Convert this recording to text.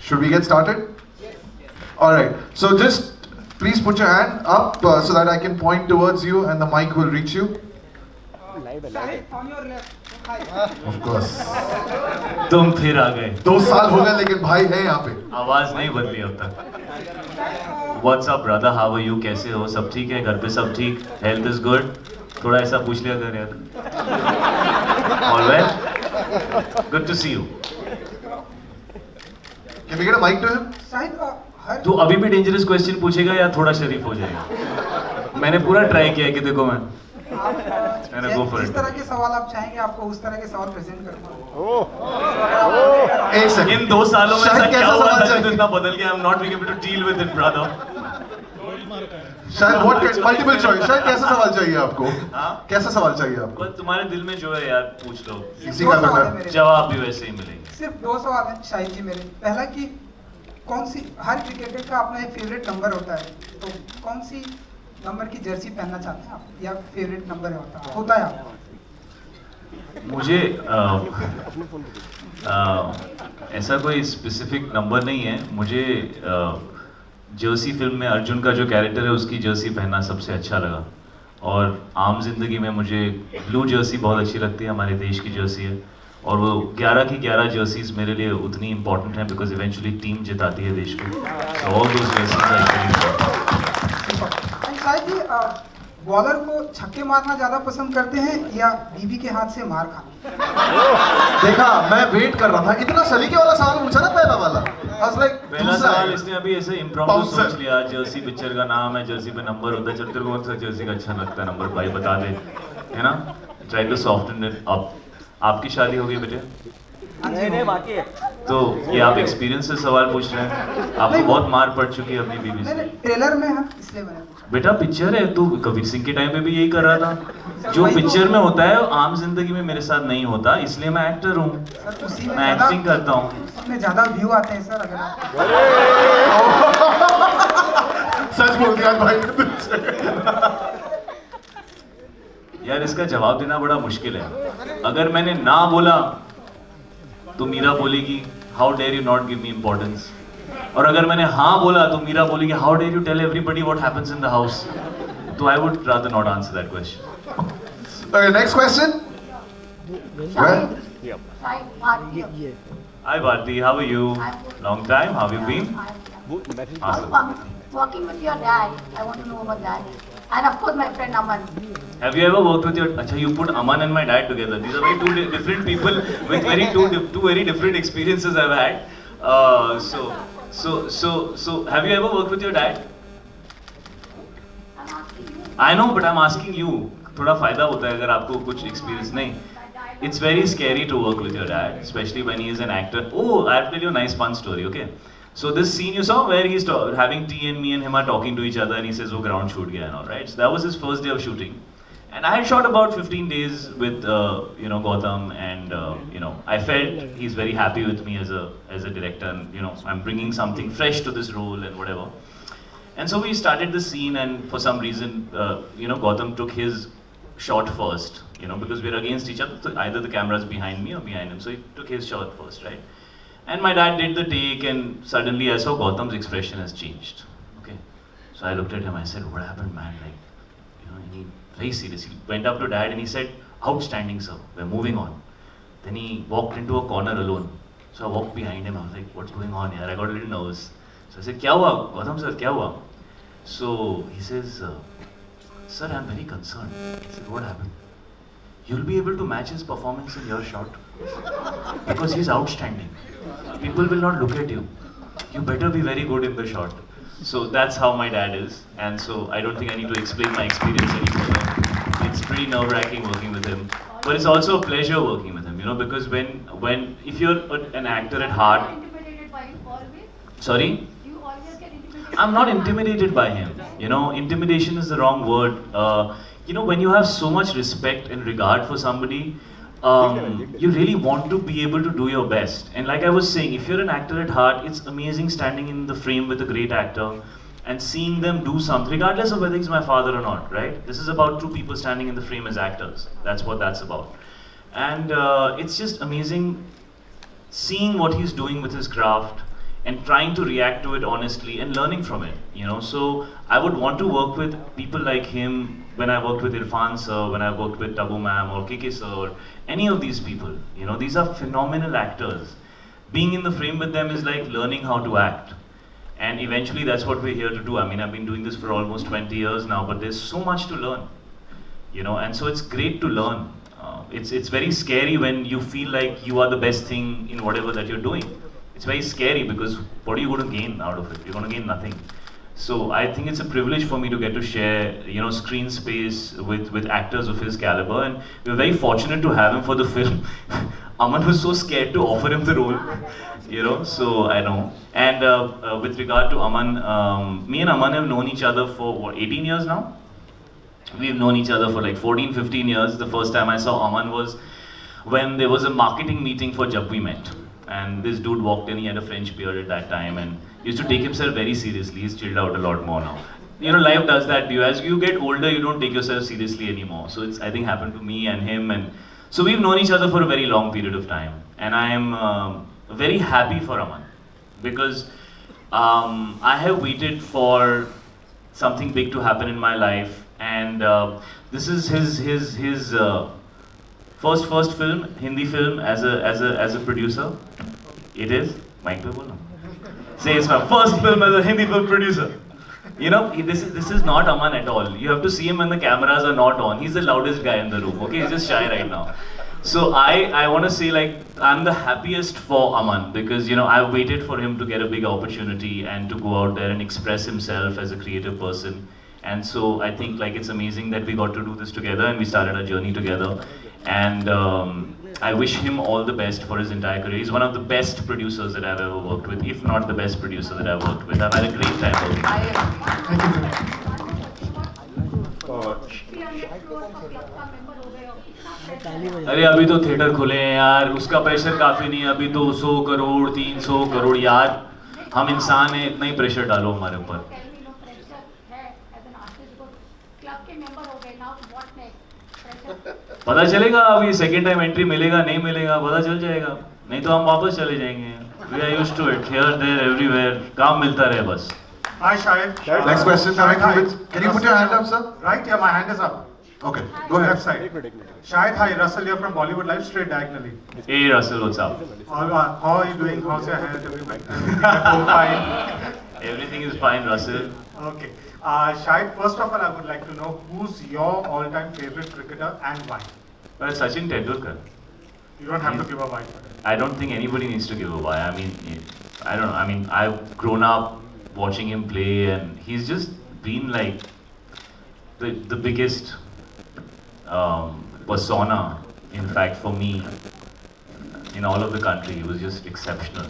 Should we get started? Alright, so just please put your hand up so that I can point towards you and the mic will reach you. Shahid, on your left. Hi. Of course. तुम फिर आ गए 2 साल हो गए लेकिन भाई है यहाँ पे. आवाज नहीं बदली अब तक what's up brother how are you कैसे हो सब ठीक है घर पे सब ठीक हेल्थ इज गुड थोड़ा ऐसा पूछ लिया कर यार all well good to see you Can we get a mic to him? Shahid, हर तू अभी भी डेंजरस क्वेश्चन पूछेगा या थोड़ा शरीफ हो जाएगा मैंने पूरा ट्राई किया है कि देखो मैं मैंने go for जिस it. तरह के सवाल आप चाहेंगे आपको उस तरह के सवाल प्रेजेंट करूंगा. एक सेकंड. इन 2 सालों में शायद ऐसा क्या कैसा हुआ सवाल था कि चाहिए? तू इतना बदल गया I am not being able to deal with it brother शायद what multiple choice. शायद कैसा सवाल चाहिए आपको? हाँ? कैसा सवाल चाहिए आपको? बस तुम्हारे दिल में जो है यार पूछ लो इसी दो का सवाल है बेटा. मेरे. जवाब भी वैसे ही मिलेंगे सिर्फ 2 सवाल हैं शाहिद जी मेरे. पहला कि कौन सी हर क्रिकेटर का अपना एक फेवरेट नंबर होता है, तो कौन सी नंबर की जर्सी पहनना चाहते हैं आप, या फेवरेट नंबर होता है आपका? मुझे ऐसा कोई स्पेसिफिक नंबर नहीं है मुझे जर्सी फिल्म में अर्जुन का जो कैरेक्टर है उसकी जर्सी पहनना सबसे अच्छा लगा और आम जिंदगी में मुझे ब्लू जर्सी बहुत अच्छी लगती है हमारे देश की जर्सी है और वो 11 की 11 जर्सीज मेरे लिए उतनी इंपॉर्टेंट हैं बिकॉज इवेंचुअली टीम जिताती है देश को so all those jerseys are And Shahid ji, bowler को छक्के मारना ज्यादा पसंद करते हैं या बीबी के हाथ से मार खाना? देखा मैं वेट कर रहा था इतना सलीके वाला सवाल पूछा ना पहला वाला. I was like, पहला दूसरा सवाल है. इसने अभी ऐसे इम्प्रॉम्प्टू Bouncer. सोच लिया जर्सी पिक्चर का नाम है जर्सी पे नंबर होता है चल तेरे को कौन सा जर्सी का अच्छा लगता है नंबर भाई बता दे है ना try to soften it up आपकी शादी हो गई बेटे नहीं बाकी है तो ये आप एक्सपीरियंस से सवाल पूछ रहे हैं आपको बहुत मार पड़ चुकी है अपनी बीवी नहीं से नहीं, ट्रेलर में है इसलिए मैंने पूछा. बेटा पिक्चर है तू कबीर सिंह के टाइम पे भी यही कर रहा था जो पिक्चर में होता है वो आम जिंदगी में मेरे साथ नहीं होता इसलिए मैं एक्टर हूँ सर उसी में मैं एक्टिंग करता हूँ उसमें ज्यादा व्यू आते हैं सर. अगर आप सच बोल दिया भाई ने तुझसे. यार इसका जवाब देना बड़ा मुश्किल है अगर मैंने ना बोला तो मीरा बोलेगी how dare you not give me importance और अगर मैंने हाँ बोला तो मीरा बोलेगी how dare you tell everybody what happens in the house तो I would rather not answer that question Okay, next question. Well, Shahid, Bharti. Hi Bharti, how are you? Long time, how have you been? Also, working with your dad, I want to know about that. And of course, my friend Aman. Have you ever worked with your? Acha, you put Aman and my dad together. These are very two different people with two very different experiences I've had. So, have you ever worked with your dad? I'm asking you. I know, but I'm asking you. थोड़ा फायदा होता है अगर आपको कुछ experience नहीं. It's very scary to work with your dad, especially when he is an actor. Oh, I'll tell you a nice fun story, okay? So this scene you saw where he's having tea and me and him are talking to each other and he says, "Oh, ground shoot gaya," and all right. So that was his first day of shooting, and I had shot about 15 days with Gautam, and I felt he's very happy with me as a director, and I'm bringing something fresh to this role and whatever. And so we started the scene, and for some reason, Gautam took his shot first, because we're against each other. So either the camera's behind me or behind him. So he took his shot first, right? And my dad did the take, and suddenly I saw Gautam's expression has changed. Okay, so I looked at him. I said, "What happened, man?" And he very seriously went up to dad and he said, "Outstanding, sir. We're moving on." Then he walked into a corner alone. So I walked behind him. I was like, "What's going on here?" I got a little nervous. So I said, "Kya hua, Gautam sir? Kya hua?" So he says, "Sir, I'm very concerned." I said, "What happened?" "You'll be able to match his performance in your shot because he's outstanding. People will not look at you. You better be very good in the shot." So that's how my dad is, and so I don't think I need to explain my experience any further. It's pretty nerve-wracking working with him, but it's also a pleasure working with him, because when if you're an actor at heart. Intimidated by you always? Sorry? You always get intimidated? I'm not intimidated by him. Intimidation is the wrong word. When you have so much respect and regard for somebody, you really want to be able to do your best. And like I was saying, if you're an actor at heart, it's amazing standing in the frame with a great actor and seeing them do something, regardless of whether he's my father or not, right? This is about two people standing in the frame as actors. That's what that's about. And it's just amazing seeing what he's doing with his craft and trying to react to it honestly and learning from it, you know. So I would want to work with people like him when I worked with Irfan sir, when I worked with Tabu ma'am or KK sir, or any of these people. You know, these are phenomenal actors. Being in the frame with them is like learning how to act. And eventually that's what we're here to do. I mean, I've been doing this for almost 20 years now, but there's so much to learn, you know, and so it's great to learn. It's very scary when you feel like you are the best thing in whatever that you're doing. It's very scary because what are you going to gain out of it? You're going to gain nothing. So I think it's a privilege for me to get to share, you know, screen space with actors of his caliber, and we're very fortunate to have him for the film. Aman was so scared to offer him the role, you know, so I know. And with regard to Aman, me and Aman have known each other for what, 18 years now? We've known each other for like 14, 15 years. The first time I saw Aman was when there was a marketing meeting for Jab We Met. And this dude walked in, he had a French beard at that time and used to take himself very seriously. He's chilled out a lot more now. You know, life does that to you. As you get older, you don't take yourself seriously anymore. So it's, I think, happened to me and him. And so we've known each other for a very long period of time. And I am very happy for Aman because I have waited for something big to happen in my life. And this is his first film, Hindi film, as a producer. It is. Mic pe bolna. Say it's my first film as a Hindi film producer. You know, this is not Aman at all. You have to see him when the cameras are not on. He's the loudest guy in the room. Okay, he's just shy right now. So I want to say, like, I'm the happiest for Aman because, you know, I've waited for him to get a big opportunity and to go out there and express himself as a creative person. And so I think, like, it's amazing that we got to do this together and we started our journey together. And I wish him all the best for his entire career. He's one of the best producers that I've ever worked with, if not the best producer that I've worked with. I've had a great time working with him. अरे अभी तो theatre खुले हैं यार, उसका pressure काफी नहीं है, अभी तो 100 करोड़ 300 करोड़ यार, हम इंसान हैं, इतना ही प्रेशर डालो हमारे ऊपर. पता चलेगा अभी सेकंड टाइम एंट्री मिलेगा नहीं मिलेगा पता चल जाएगा, नहीं तो हम वापस चले जाएंगे. We are used to it, here, there, everywhere. काम मिलता रहे बस. Hi Shahid. Next question coming Hi. from. Can you put your hand up, sir? Right, yeah, my hand is up. Okay, go ahead. Left side. Shahid, hi, Russell here from Bollywood Live, straight diagonally. Hey Russell, what's up? How are you doing? How's your health? Everything fine? Everything is fine, Russell. Okay. Shahid, first of all, I would like to know who's your all-time favorite cricketer and why? Well, Sachin Tendulkar. You don't have to give a why for it. I don't think anybody needs to give a why. I mean, I don't know. I mean, I've grown up watching him play, and he's just been like the biggest persona. In fact, for me, in all of the country, he was just exceptional.